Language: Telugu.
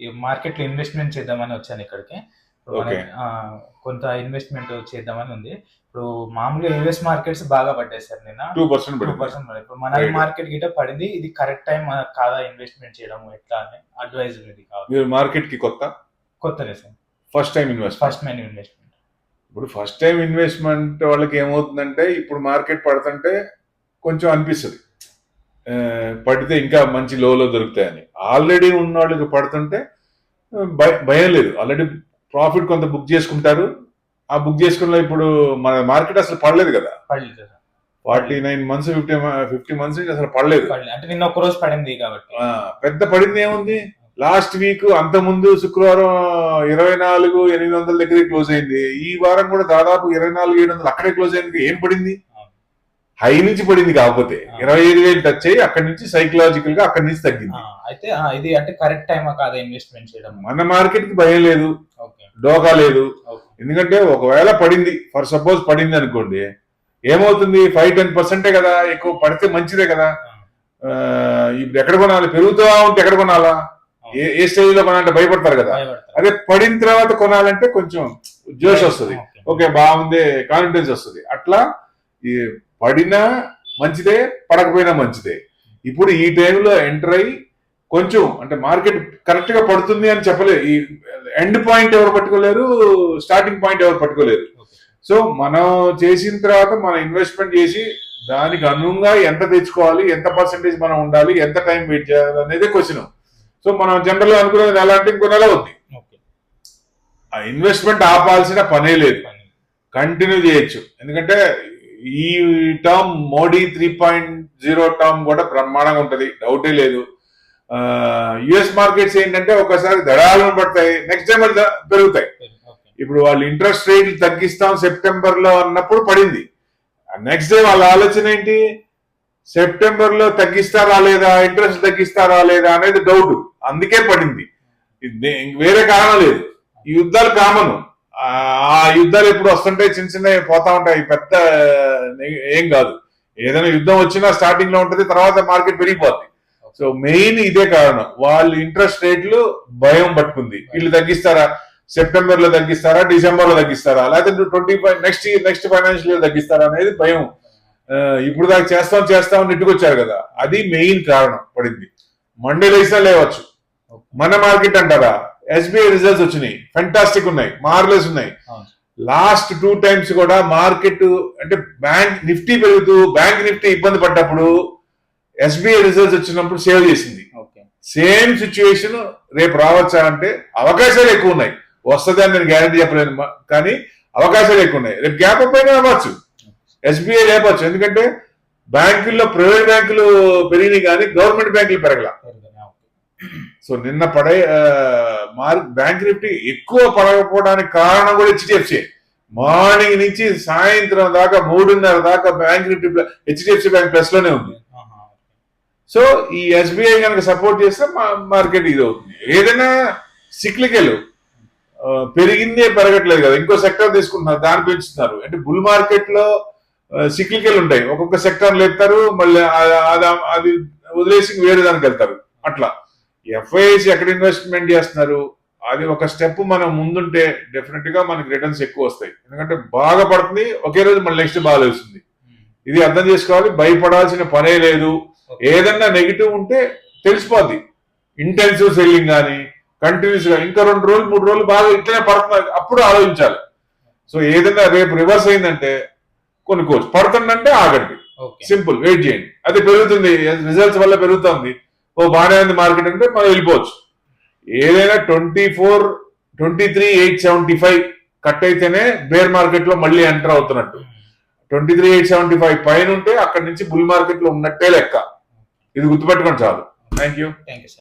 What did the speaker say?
ఈ మార్కెట్లో ఇన్వెస్ట్మెంట్ చేద్దామని వచ్చాను ఇక్కడికి. ఓకే. కొంత ఇన్వెస్ట్మెంట్ చేద్దామని ఉంది. ఇప్పుడు మామూలుగా యూఎస్ మార్కెట్స్ బాగా పడ్డాయి సార్ నిన్న. 2% 2% పడింది. ఇప్పుడు మన మార్కెట్ గిట్ట పడింది. ఇది కరెక్ట్ టైం కాదా ఇన్వెస్ట్మెంట్ చేయడం, ఎట్లా అని అడ్వైజ్ ఇది కావాలి. మీరు మార్కెట్ కి కొత్తనే సార్. First time investment. ఇప్పుడు ఫస్ట్ టైం ఇన్వెస్ట్మెంట్ వాళ్ళకి ఏమవుతుందంటే, ఇప్పుడు మార్కెట్ పడుతుంటే కొంచెం అనిపిస్తుంది పడితే ఇంకా మంచి లోలో దొరుకుతాయని. ఆల్రెడీ ఉన్న వాళ్ళకి పడుతుంటే భయం లేదు. ఆల్రెడీ ప్రాఫిట్ కొంత బుక్ చేసుకుంటారు. ఆ బుక్ చేసుకున్న ఇప్పుడు మన మార్కెట్ అసలు పడలేదు కదా, 49 months 50 months నుంచి అసలు పడలేదు. అంటే నిన్న ఒక రోజు పడింది కాబట్టి పెద్ద పడింది ఏముంది. లాస్ట్ వీక్ అంత ముందు శుక్రవారం 24,800 దగ్గరే క్లోజ్ అయింది. ఈ వారం కూడా దాదాపు 24,700 అక్కడే క్లోజ్ అయింది. ఏం పడింది? హై నుంచి పడింది. కాకపోతే 25,000 టచ్ అయ్యి అక్కడి నుంచి సైకలాజికల్ గా అక్కడి నుంచి తగ్గింది. అయితే ఇది అంటే కరెక్ట్ టైమా కాదా ఇన్వెస్ట్మెంట్ చేయడం? మన మార్కెట్ కి భయం లేదు, డోకా లేదు. ఎందుకంటే ఒకవేళ పడింది, ఫర్ సపోజ్ పడింది అనుకోండి, ఏమవుతుంది? 5-10% కదా, ఎక్కువ పడితే మంచిదే కదా. ఇప్పుడు ఎక్కడ కొనాలి? పెరుగుతూ ఉంటే ఎక్కడ కొనాలా? ఏ స్టేజ్ లో కొనాలంటే భయపడతారు కదా. అదే పడిన తర్వాత కొనాలంటే కొంచెం జోష్ వస్తుంది. ఓకే బాగుంది, కాన్ఫిడెన్స్ వస్తుంది. అట్లా ఈ పడినా మంచిదే, పడకపోయినా మంచిదే. ఇప్పుడు ఈ టైంలో ఎంటర్ అయ్యి కొంచెం అంటే మార్కెట్ కరెక్ట్ గా పడుతుంది అని చెప్పలేదు. ఈ ఎండ్ పాయింట్ ఎవరు పట్టుకోలేరు, స్టార్టింగ్ పాయింట్ ఎవరు పట్టుకోలేరు. సో మనం చేసిన తర్వాత మనం ఇన్వెస్ట్మెంట్ చేసి దానికి అనుగుణంగా ఎంత తెచ్చుకోవాలి, ఎంత పర్సెంటేజ్ మనం ఉండాలి, ఎంత టైం వెయిట్ చేయాలి అనేది క్వశ్చన్. సో మనం జనరల్ గా అనుకునేది ఎలా అంటే ఇంకో నెల అవుద్ది. ఆ ఇన్వెస్ట్మెంట్ ఆపాల్సిన పనే లేదు, కంటిన్యూ చేయొచ్చు. ఎందుకంటే ఈ టర్మ్ మోడీ 3.0 టర్మ్ కూడా బ్రహ్మాండంగా ఉంటది, డౌటే లేదు. యుఎస్ మార్కెట్స్ ఏంటంటే ఒకసారి దడాలను పడతాయి, నెక్స్ట్ టైం పెరుగుతాయి. ఇప్పుడు వాళ్ళు ఇంట్రెస్ట్ రేట్లు తగ్గిస్తాం సెప్టెంబర్ లో అన్నప్పుడు పడింది. నెక్స్ట్ డే వాళ్ళ ఆలోచన ఏంటి? సెప్టెంబర్ లో తగ్గిస్తారా లేదా, ఇంట్రెస్ట్ తగ్గిస్తారా లేదా అనేది డౌట్, అందుకే పడింది. వేరే కారణం లేదు. ఈ యుద్ధాలు కామన్. ఆ యుద్ధాలు ఎప్పుడు వస్తుంటాయి, చిన్న చిన్న పోతా ఉంటాయి, పెద్ద ఏం కాదు. ఏదైనా యుద్ధం వచ్చినా స్టార్టింగ్ లో ఉంటది, తర్వాత మార్కెట్ పెరిగిపోద్ది. సో మెయిన్ ఇదే కారణం. వాళ్ళు ఇంట్రెస్ట్ రేట్లు భయం పట్టుకుంది. వీళ్ళు తగ్గిస్తారా, సెప్టెంబర్ లో తగ్గిస్తారా, డిసెంబర్ లో తగ్గిస్తారా, లేకపోతే 25 నెక్స్ట్ ఫైనాన్షియల్ ఇయర్ తగ్గిస్తారా అనేది భయం. ఇప్పుడు దాకా చేస్తాం నెట్టుకొచ్చారు కదా, అది మెయిన్ కారణం పడింది. మండే లేసినా లేవచ్చు. మన మార్కెట్ అంటారా, ఎస్బీఐ రిజల్ట్స్ వచ్చినాయి, ఫెంటాస్టిక్ ఉన్నాయి, మార్లెస్ ఉన్నాయి. లాస్ట్ 2 times కూడా మార్కెట్ అంటే బ్యాంక్ నిఫ్టీ పెరుగుతూ బ్యాంక్ నిఫ్టీ ఇబ్బంది పడ్డప్పుడు ఎస్బీఐ రిజల్ట్స్ వచ్చినప్పుడు సేవ్ చేసింది. సేమ్ సిచ్యువేషన్ రేపు రావచ్చా అంటే అవకాశాలు ఎక్కువ ఉన్నాయి. వస్తుంది అని నేను గ్యారంటీ చెప్పలేను, కానీ అవకాశాలు ఎక్కువ ఉన్నాయి. రేపు గ్యాప్ అప్ అయినా అవ్వచ్చు, ఎస్బీఐ లేపచ్చు. ఎందుకంటే బ్యాంకుల్లో ప్రైవేట్ బ్యాంకులు పెరిగినాయి కానీ గవర్నమెంట్ బ్యాంకులు పెరగల. సో నిన్న బ్యాంక్ నిఫ్టీ ఎక్కువ పడకపోవడానికి కారణం కూడా హెచ్డిఎఫ్సి. మార్నింగ్ నుంచి సాయంత్రం దాకా 3:30 దాకా bank Nifty HDFC bank plus లోనే ఉంది. సో ఈ ఎస్బీఐ కనుక సపోర్ట్ చేస్తే మార్కెట్ ఇది అవుతుంది. ఏదైనా సిక్లికల్ పెరిగిందే పెరగట్లేదు కదా, ఇంకో సెక్టర్ తీసుకుంటున్నారు, దాన్ని పెంచుతున్నారు. అంటే బుల్ మార్కెట్ లో సిక్లికల్ ఉంటాయి, ఒక్కొక్క సెక్టర్ లేపుతారు, మళ్ళీ అది వదిలేసి వేరే దానికి వెళ్తారు. అట్లా ఎఫ్ఐఐసి ఎక్కడ ఇన్వెస్ట్మెంట్ చేస్తున్నారు, అది ఒక స్టెప్ మనం ముందుంటే డెఫినెట్ గా మనకి రిటర్న్స్ ఎక్కువ వస్తాయి. ఎందుకంటే బాగా పడుతుంది, ఒకే రోజు మళ్ళీ నెక్స్ట్ బాగా వస్తుంది. ఇది అర్థం చేసుకోవాలి. భయపడాల్సిన పనే లేదు. ఏదన్నా నెగిటివ్ ఉంటే తెలిసిపోద్ది. ఇంటెన్సివ్ సెల్లింగ్ కానీ కంటిన్యూస్ గా ఇంకా 2 రోజులు 3 రోజులు బాగా ఇట్లనే పడుతుంది, అప్పుడు ఆలోచించాలి. సో ఏదైనా రేపు రివర్స్ అయిందంటే కొనుక్కోవచ్చు, పడుతుందంటే ఆగండి, సింపుల్, వెయిట్ చేయండి. అది పెరుగుతుంది, రిజల్ట్స్ వల్ల పెరుగుతుంది, బాగానే ఉంది మార్కెట్ అంటే మనం వెళ్ళిపోవచ్చు. ఏదైనా 23,875 కట్ అయితేనే బేర్ మార్కెట్ లో మళ్ళీ ఎంటర్ అవుతున్నట్టు. 23,875 పైన ఉంటే అక్కడి నుంచి బుల్ మార్కెట్ లో ఉన్నట్టే లెక్క. ఇది గుర్తుపెట్టుకోండి చాలు. Thank you.